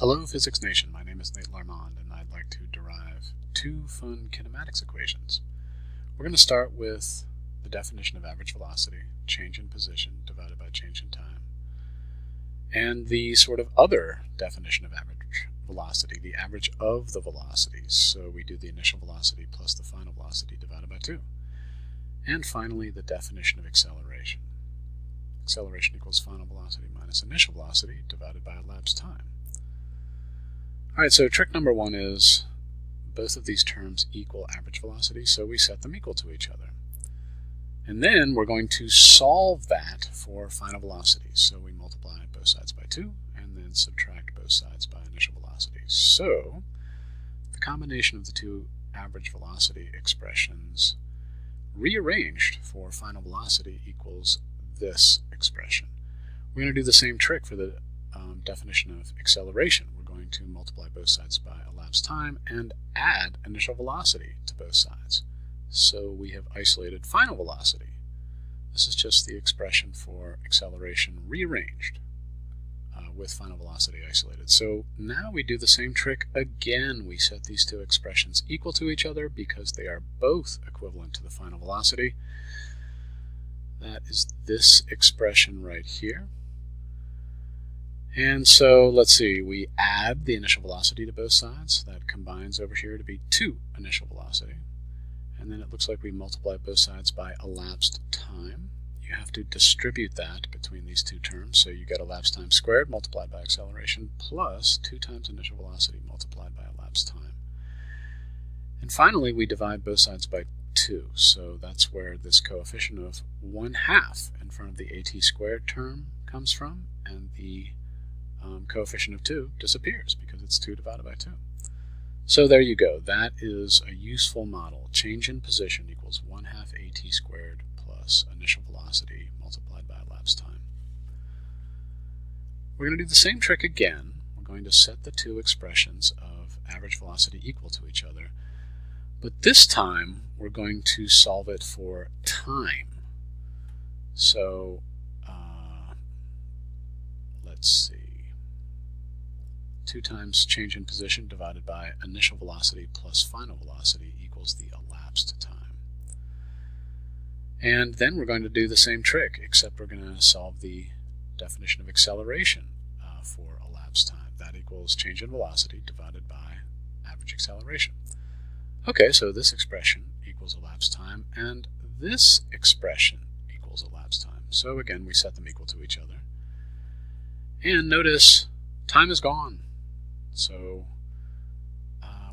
Hello Physics Nation, my name is Nate Larmond and I'd like to derive two fun kinematics equations. We're going to start with the definition of average velocity, change in position divided by change in time, and the sort of other definition of average velocity, the average of the velocities. So we do the initial velocity plus the final velocity divided by 2. And finally, the definition of acceleration. Acceleration equals final velocity minus initial velocity divided by elapsed time. Alright, so trick number 1 is both of these terms equal average velocity, so we set them equal to each other. And then we're going to solve that for final velocity. So we multiply both sides by 2 and then subtract both sides by initial velocity. So the combination of the two average velocity expressions rearranged for final velocity equals this expression. We're going to do the same trick for the definition of acceleration. We're going to multiply both sides by elapsed time and add initial velocity to both sides. So we have isolated final velocity. This is just the expression for acceleration rearranged with final velocity isolated. So now we do the same trick again. We set these two expressions equal to each other because they are both equivalent to the final velocity. That is this expression right here. And so let's see, we add the initial velocity to both sides. That combines over here to be 2 initial velocity. And then it looks like we multiply both sides by elapsed time. You have to distribute that between these two terms, so you get elapsed time squared multiplied by acceleration plus 2 times initial velocity multiplied by elapsed time. And finally, we divide both sides by 2, so that's where this coefficient of 1/2 in front of the at squared term comes from, and the coefficient of 2 disappears because it's 2 divided by 2. So there you go. That is a useful model. Change in position equals 1/2 at squared plus initial velocity multiplied by elapsed time. We're going to do the same trick again. We're going to set the two expressions of average velocity equal to each other. But this time, we're going to solve it for time. So, let's see. 2 times change in position divided by initial velocity plus final velocity equals the elapsed time. And then we're going to do the same trick, except we're going to solve the definition of acceleration for elapsed time. That equals change in velocity divided by average acceleration. Okay, so this expression equals elapsed time, and this expression equals elapsed time. So again, we set them equal to each other. And notice time is gone. So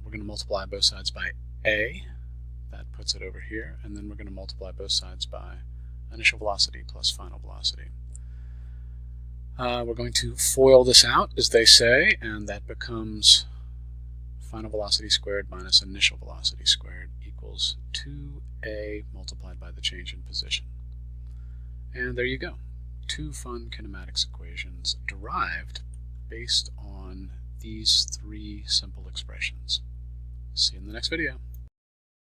we're going to multiply both sides by a. That puts it over here. And then we're going to multiply both sides by initial velocity plus final velocity. We're going to FOIL this out, as they say, and that becomes final velocity squared minus initial velocity squared equals 2a multiplied by the change in position. And there you go. 2 fun kinematics equations derived based on these 3 simple expressions. See you in the next video.